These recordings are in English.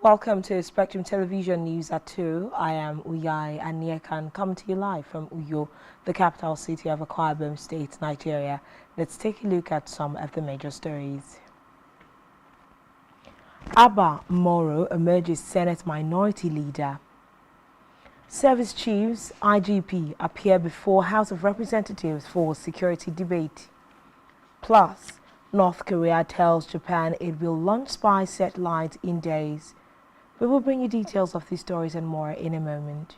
Welcome to Spectrum Television News at 2. I am Uyai and Niekan, coming to you live from Uyo, the capital city of Akwa Ibom State, Nigeria. Let's take a look at some of the major stories. Abba Moro emerges Senate Minority Leader. Service chiefs, IGP, appear before House of Representatives for security debate. Plus, North Korea tells Japan it will launch spy satellite in days. We will bring you details of these stories and more in a moment.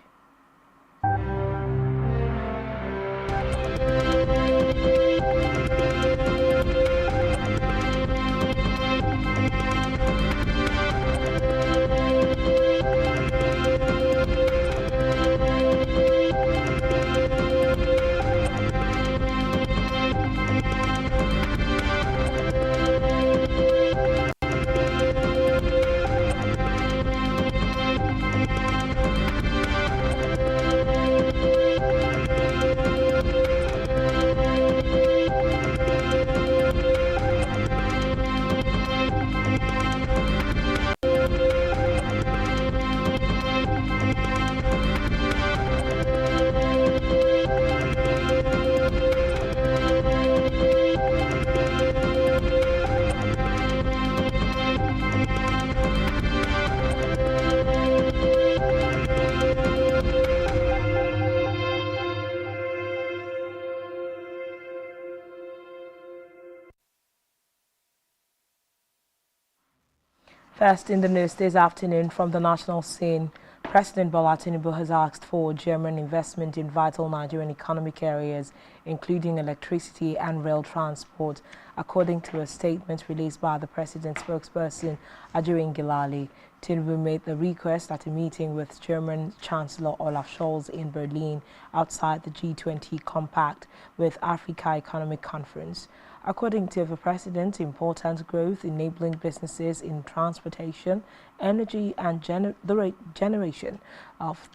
First in the news this afternoon from the national scene, President Bola Tinubu has asked for German investment in vital Nigerian economic areas, including electricity and rail transport, according to a statement released by the president's spokesperson, Ajurin Gilali. Tinubu made the request at a meeting with German Chancellor Olaf Scholz in Berlin outside the G20 Compact with Africa Economic Conference. According to the president, important growth enabling businesses in transportation, energy and generation of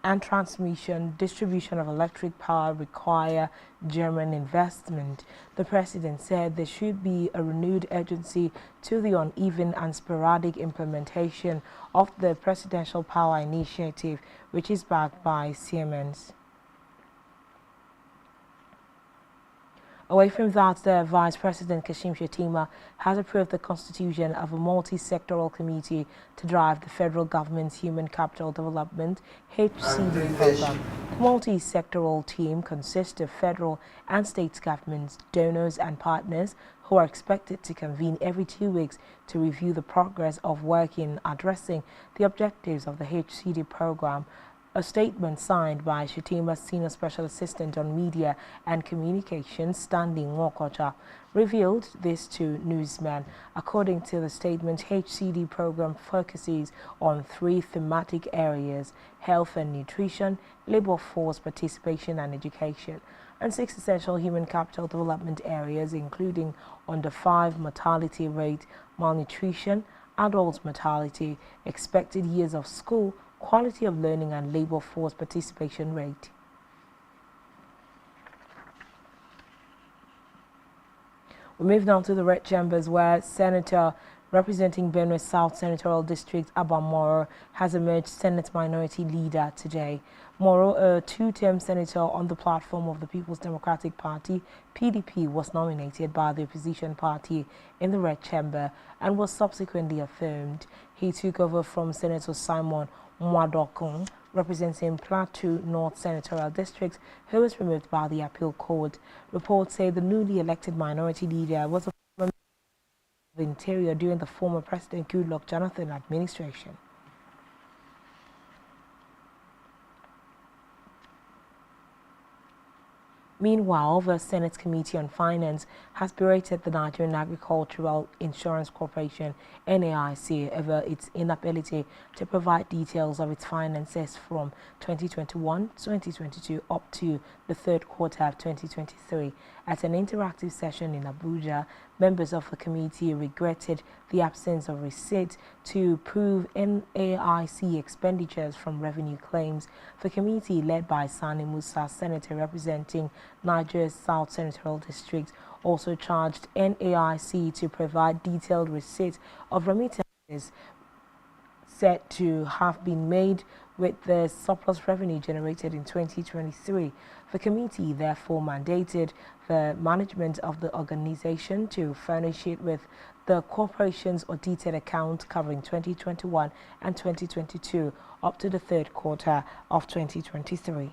and transmission, distribution of electric power require German investment. The president said there should be a renewed urgency to the uneven and sporadic implementation of the Presidential Power Initiative, which is backed by Siemens. Away from that, the Vice President Kashim Shettima has approved the constitution of a multi-sectoral committee to drive the federal government's Human Capital Development (HCD) program. The multi-sectoral team consists of federal and state governments, donors and partners who are expected to convene every 2 weeks to review the progress of work in addressing the objectives of the HCD program. A statement signed by Shettima's Senior Special Assistant on Media and Communications, Stanley Nwokocha, revealed this to newsmen. According to the statement, HCD program focuses on 3 thematic areas: health and nutrition, labor force participation and education, and 6 essential human capital development areas, including under 5 mortality rate, malnutrition, adult mortality, expected years of school, quality of learning and labor force participation rate. We move now to the red chambers, where Senator representing Benue South Senatorial District Abba Moro has emerged Senate Minority Leader today. Moro, a 2-term senator on the platform of the People's Democratic Party, PDP, was nominated by the opposition party in the red chamber and was subsequently affirmed. He took over from Senator Simon Mwadokun, representing Plateau North Senatorial District, who was removed by the appeal court. Reports say the newly elected minority leader was a former Minister of Interior during the former President Goodluck Jonathan administration. Meanwhile, the Senate Committee on Finance has berated the Nigerian Agricultural Insurance Corporation (NAIC) over its inability to provide details of its finances from 2021-2022 up to the third quarter of 2023. At an interactive session in Abuja, members of the committee regretted the absence of receipts to prove NAIC expenditures from revenue claims. The committee, led by Sani Musa, senator representing Nigeria's South Senatorial District, also charged NAIC to provide detailed receipts of remittances said to have been made with the surplus revenue generated in 2023. The committee therefore mandated the management of the organization to furnish it with the corporation's audited account covering 2021 and 2022 up to the third quarter of 2023.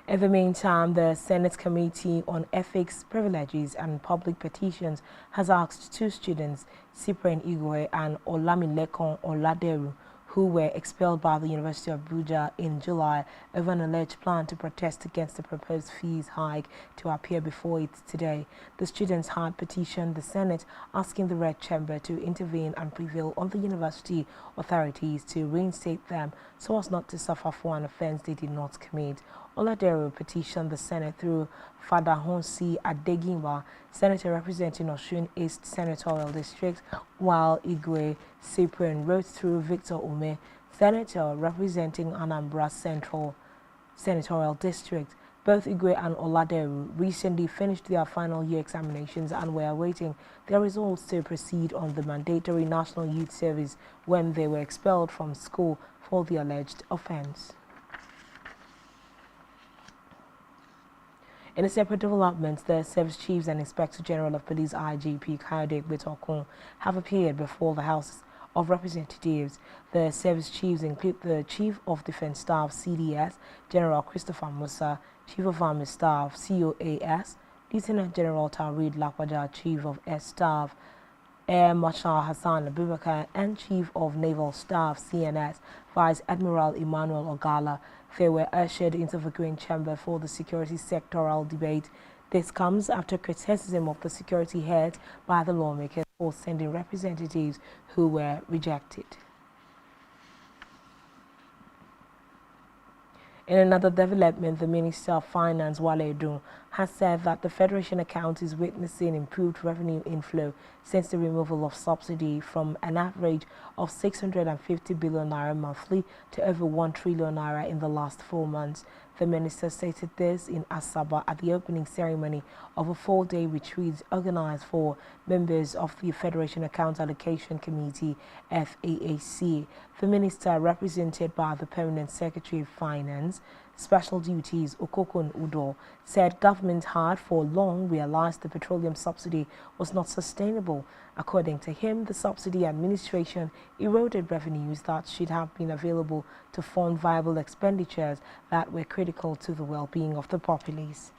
In the meantime, the Senate Committee on Ethics, Privileges and Public Petitions has asked two students, Cyprian Igwe and Olamilekon Oladeru, who were expelled by the University of Abuja in July over an alleged plan to protest against the proposed fees hike, to appear before it today. The students had petitioned the Senate asking the Red Chamber to intervene and prevail on the university authorities to reinstate them so as not to suffer for an offense they did not commit. Oladeru petitioned the Senate through Father Honsi Adegimba, senator representing Osun East Senatorial District, while Igwe Cyprian wrote through Victor Ume, senator representing Anambra Central Senatorial District. Both Igwe and Oladeru recently finished their final year examinations and were awaiting their results to proceed on the mandatory National Youth Service when they were expelled from school for the alleged offense. In a separate development, the Service Chiefs and Inspector General of Police IGP Kayode Betokun have appeared before the House of Representatives. The Service Chiefs include the Chief of Defense Staff CDS, General Christopher Musa, Chief of Army Staff COAS, Lieutenant General Taurid Lakwaja, Chief of Air Staff Air Marshal Hassan Abubakar, and Chief of Naval Staff CNS Vice Admiral Emmanuel Ogala. They were ushered into the Green Chamber for the security sectoral debate. This comes after criticism of the security heads by the lawmakers for sending representatives who were rejected. In another development, the Minister of Finance, Wale Edun, has said that the Federation account is witnessing improved revenue inflow since the removal of subsidy from an average of 650 billion naira monthly to over 1 trillion naira in the last 4 months. The minister stated this in Asaba at the opening ceremony of a 4-day retreat organized for members of the Federation Account Allocation Committee, FAAC. The minister, represented by the Permanent Secretary of Finance, Special Duties, Okokun Udo, said government had for long realized the petroleum subsidy was not sustainable. According to him, the subsidy administration eroded revenues that should have been available to fund viable expenditures that were critical to the well-being of the populace.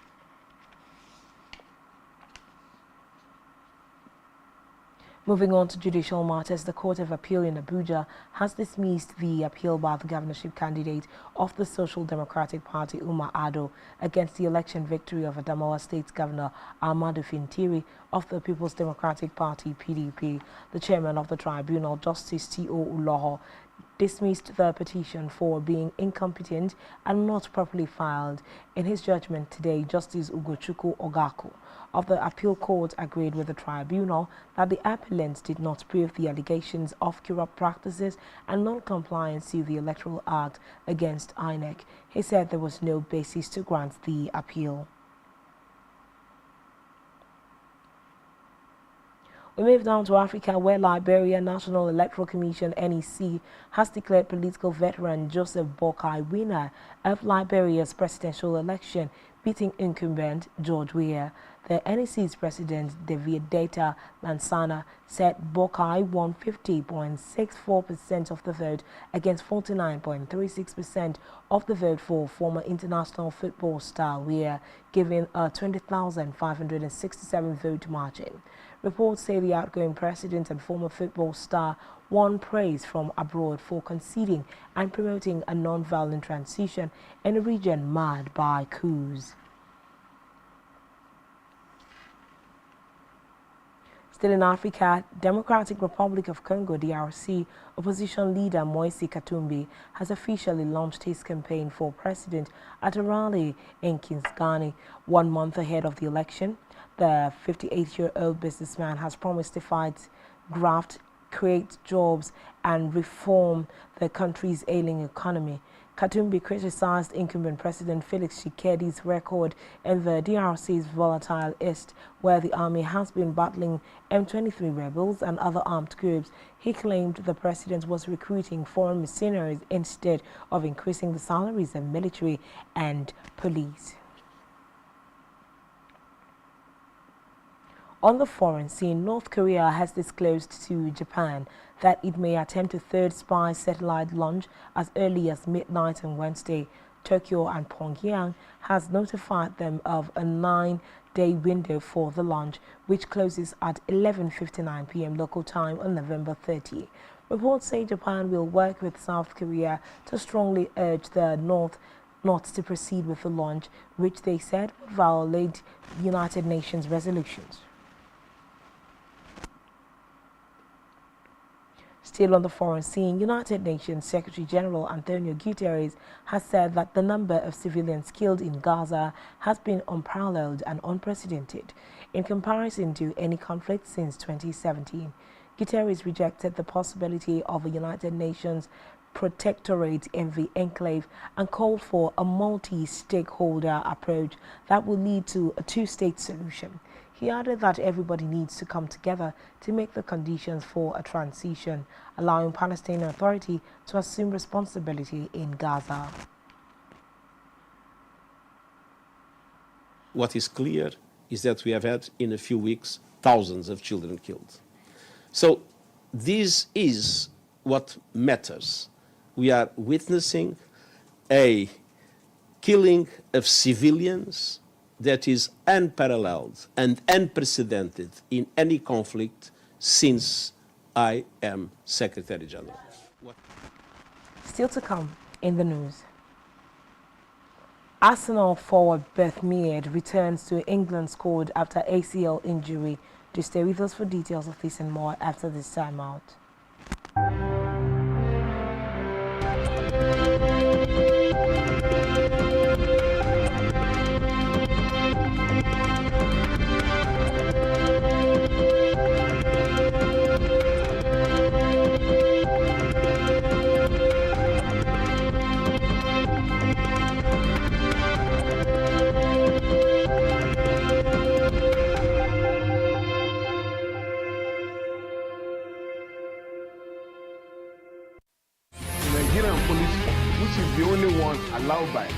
Moving on to judicial matters, the Court of Appeal in Abuja has dismissed the appeal by the governorship candidate of the Social Democratic Party, Umar Ado, against the election victory of Adamawa State Governor Ahmadu Fintiri of the People's Democratic Party, PDP. The chairman of the tribunal, Justice T.O. Uloho, dismissed the petition for being incompetent and not properly filed. In his judgment today, Justice Ugochukwu Ogaku of the appeal court agreed with the tribunal that the appellant did not prove the allegations of corrupt practices and non-compliance to the Electoral Act against INEC. He said there was no basis to grant the appeal. We move down to Africa, where Liberia National Electoral Commission (NEC) has declared political veteran Joseph Boakai winner of Liberia's presidential election, beating incumbent George Weah. The NEC's president, David Data Lansana, said Boakai won 50.64% of the vote against 49.36% of the vote for former international football star Weah, giving a 20,567 vote margin. Reports say the outgoing president and former football star won praise from abroad for conceding and promoting a non-violent transition in a region marred by coups. Still in Africa, Democratic Republic of Congo (DRC) opposition leader Moise Katumbi has officially launched his campaign for president at a rally in Kisangani 1 month ahead of the election. The 58-year-old businessman has promised to fight graft, create jobs, and reform the country's ailing economy. Katumbi criticized incumbent President Felix Tshisekedi's record in the DRC's volatile east, where the army has been battling M23 rebels and other armed groups. He claimed the president was recruiting foreign mercenaries instead of increasing the salaries of military and police. On the foreign scene, North Korea has disclosed to Japan that it may attempt a third spy satellite launch as early as midnight on Wednesday. Tokyo and Pyongyang has notified them of a 9-day window for the launch, which closes at 11:59 p.m. local time on November 30. Reports say Japan will work with South Korea to strongly urge the North not to proceed with the launch, which they said would violate United Nations resolutions. Still on the foreign scene, United Nations Secretary General Antonio Guterres has said that the number of civilians killed in Gaza has been unparalleled and unprecedented in comparison to any conflict since 2017. Guterres rejected the possibility of a United Nations protectorate in the enclave and called for a multi-stakeholder approach that will lead to a two-state solution. He added that everybody needs to come together to make the conditions for a transition, allowing Palestinian Authority to assume responsibility in Gaza. What is clear is that we have had, in a few weeks, thousands of children killed. So this is what matters. We are witnessing a killing of civilians that is unparalleled and unprecedented in any conflict since I am Secretary General. Still to come in the news. Arsenal forward Beth Mead returns to England's squad after ACL injury. Do stay with us for details of this and more after this time out. Nigerian police, which is the only one allowed by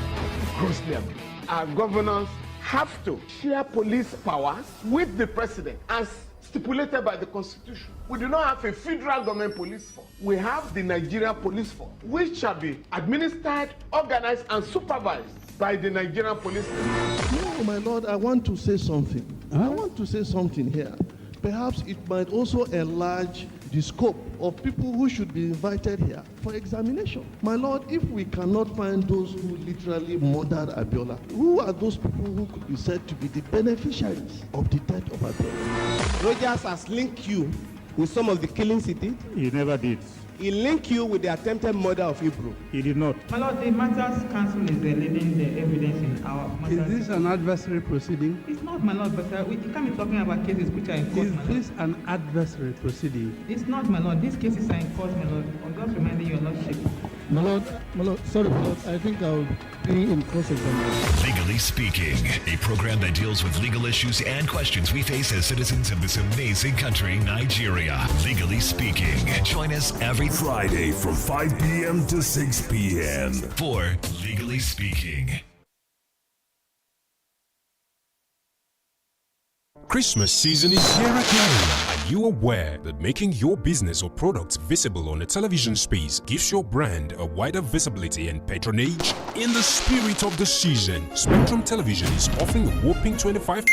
grossly abused. Our governors have to share police powers with the president as stipulated by the Constitution. We do not have a federal government police force. We have the Nigerian police force, which shall be administered, organized, and supervised by the Nigerian police force. No, my lord, I want to say something. I want to say something here. Perhaps it might also enlarge the scope of people who should be invited here for examination. My lord, if we cannot find those who literally murdered Abiola, who are those people who could be said to be the beneficiaries of the death of Abiola? Rogers has linked you with some of the killings he did. He never did. He linked you with the attempted murder of Hebrew. He did not. My lord, the Matters Council is leading the evidence in our matters. Is this an adversary proceeding? It's not, my lord, but we can't be talking about cases which are in court, Is my this an adversary proceeding? It's not, my lord. These cases are in court, my lord. I'm just reminding your lordship. My lord, sorry, my lord, I think I'll be in cross-examination. Legally Speaking, a program that deals with legal issues and questions we face as citizens of this amazing country, Nigeria. Legally Speaking. Join us every Friday from 5 p.m. to 6 p.m. for Legally Speaking. Christmas season is here again. Are you aware that making your business or products visible on the television space gives your brand a wider visibility and patronage? In the spirit of the season, Spectrum Television is offering a whopping 25%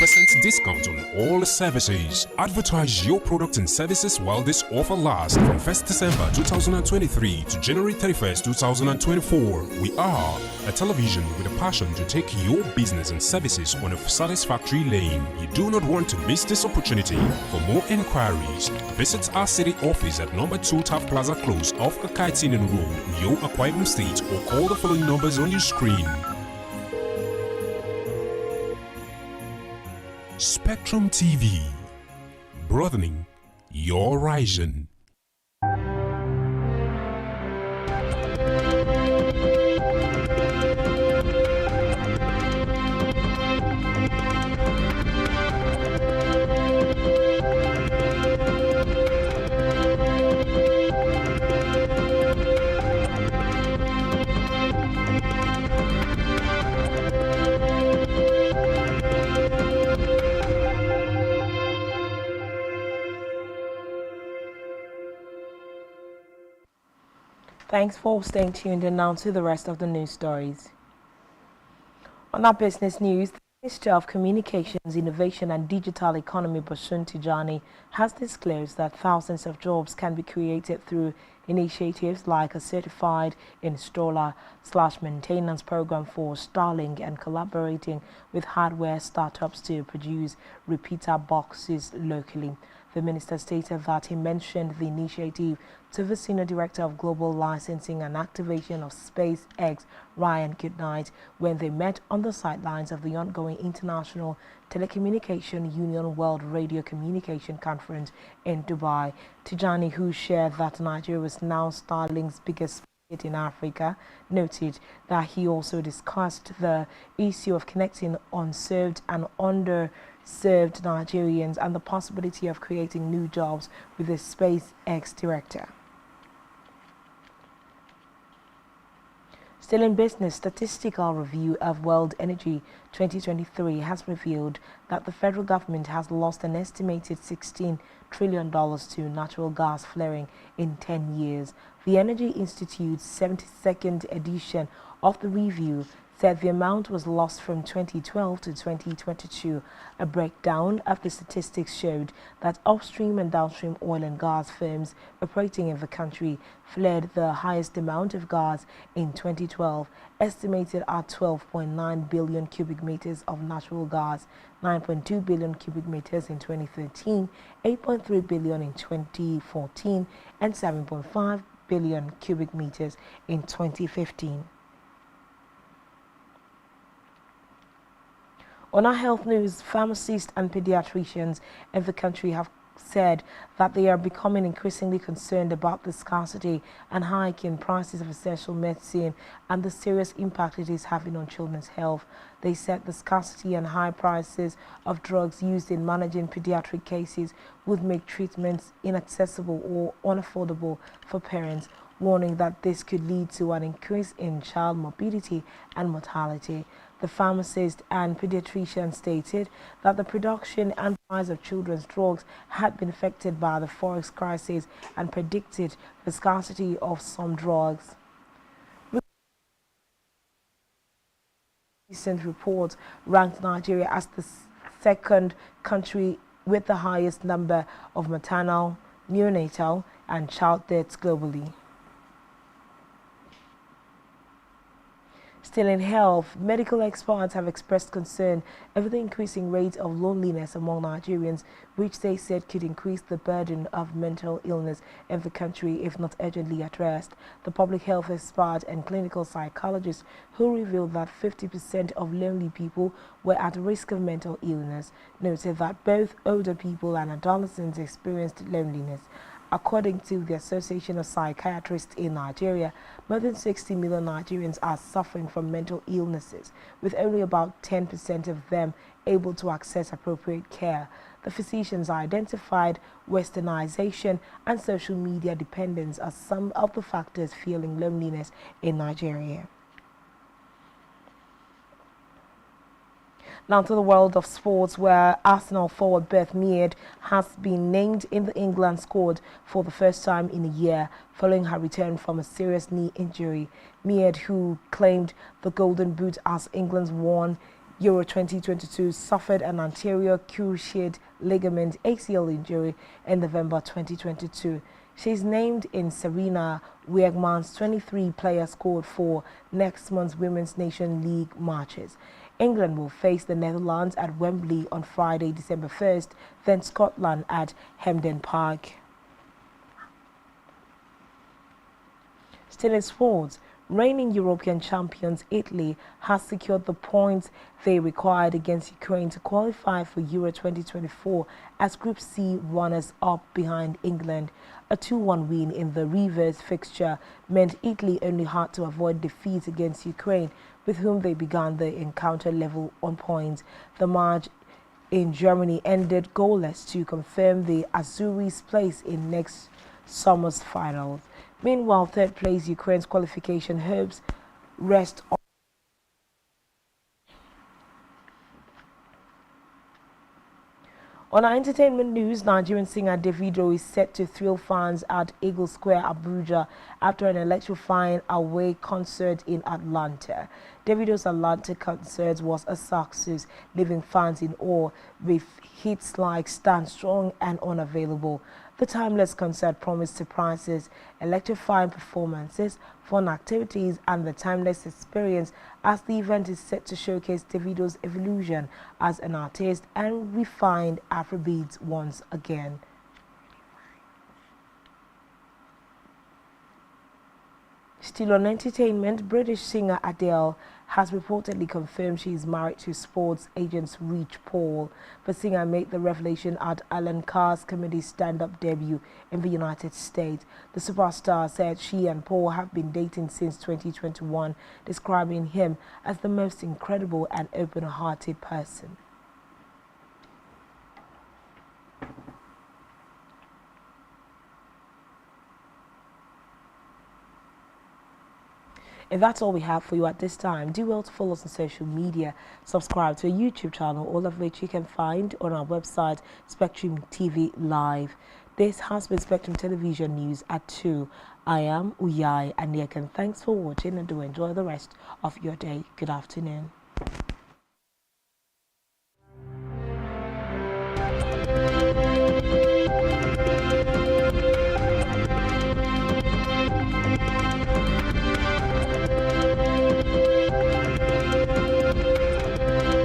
discount on all services. Advertise your products and services while this offer lasts from 1st December 2023 to January 31st, 2024. We are a television with a passion to take your business and services on a satisfactory lane. You do not want to miss this opportunity. For more enquiries, visit our city office at number 2 Taft Plaza Close off Akaitinen Road, Uyo, Akwa Ibom State, or call the following numbers on your screen. Spectrum TV, broadening your horizon. Thanks for staying tuned, and now to the rest of the news stories. On our business news, the Minister of Communications, Innovation and Digital Economy, Bosun Tijani, has disclosed that thousands of jobs can be created through initiatives like a certified installer/maintenance program for Starlink and collaborating with hardware startups to produce repeater boxes locally. The minister stated that he mentioned the initiative to the Senior Director of Global Licensing and Activation of SpaceX, Ryan Goodnight, when they met on the sidelines of the ongoing International Telecommunication Union World Radio Communication Conference in Dubai. Tijani, who shared that Nigeria was now Starlink's biggest in Africa, noted that he also discussed the issue of connecting unserved and underserved Nigerians and the possibility of creating new jobs with the SpaceX director. Still in business, Statistical Review of World Energy 2023 has revealed that the federal government has lost an estimated $16 trillion to natural gas flaring in 10 years. The Energy Institute's 72nd edition of the review said the amount was lost from 2012 to 2022. A breakdown of the statistics showed that upstream and downstream oil and gas firms operating in the country flared the highest amount of gas in 2012, estimated at 12.9 billion cubic meters of natural gas, 9.2 billion cubic meters in 2013, 8.3 billion in 2014, and 7.5 billion cubic meters in 2015. On our health news, pharmacists and pediatricians in the country have said that they are becoming increasingly concerned about the scarcity and hike in prices of essential medicine and the serious impact it is having on children's health. They said the scarcity and high prices of drugs used in managing pediatric cases would make treatments inaccessible or unaffordable for parents, warning that this could lead to an increase in child morbidity and mortality. The pharmacist and pediatrician stated that the production and price of children's drugs had been affected by the forex crisis and predicted the scarcity of some drugs. Recent reports ranked Nigeria as the second country with the highest number of maternal, neonatal, and child deaths globally. Still in health, medical experts have expressed concern over the increasing rate of loneliness among Nigerians, which they said could increase the burden of mental illness in the country if not urgently addressed. The public health expert and clinical psychologist, who revealed that 50% of lonely people were at risk of mental illness, noted that both older people and adolescents experienced loneliness. According to the Association of Psychiatrists in Nigeria, more than 60 million Nigerians are suffering from mental illnesses, with only about 10% of them able to access appropriate care. The physicians identified westernization and social media dependence as some of the factors fueling loneliness in Nigeria. Now to the world of sports, where Arsenal forward Beth Mead has been named in the England squad for the first time in a year following her return from a serious knee injury. Mead, who claimed the Golden Boot as England's won Euro 2022, suffered an anterior cruciate ligament ACL injury in November 2022. She is named in Serena Wiegman's 23-player squad for next month's Women's Nation League matches. England will face the Netherlands at Wembley on Friday, December 1st, then Scotland at Hampden Park. Still in sports, reigning European champions Italy has secured the points they required against Ukraine to qualify for Euro 2024 as Group C runners-up behind England. A 2-1 win in the reverse fixture meant Italy only had to avoid defeat against Ukraine, with whom they began the encounter level on points. The match in Germany ended goalless to confirm the Azzurri's place in next summer's finals. Meanwhile, third place Ukraine's qualification hopes rest On our entertainment news, Nigerian singer Davido is set to thrill fans at Eagle Square, Abuja after an electrifying away concert in Atlanta. Davido's Atlanta concert was a success, leaving fans in awe with hits like Stand Strong and Unavailable. The timeless concert promised surprises, electrifying performances, fun activities, and the timeless experience as the event is set to showcase Davido's evolution as an artist and refined Afrobeats once again. Still on entertainment, British singer Adele has reportedly confirmed she is married to sports agent Rich Paul. The singer made the revelation at Alan Carr's comedy stand-up debut in the United States. The superstar said she and Paul have been dating since 2021, describing him as the most incredible and open-hearted person. And that's all we have for you at this time. Do well to follow us on social media, subscribe to our YouTube channel, all of which you can find on our website, SpectrumTv Live. This has been Spectrum Television News at 2. I am Uyai Anyekan. Thanks for watching and do enjoy the rest of your day. Good afternoon.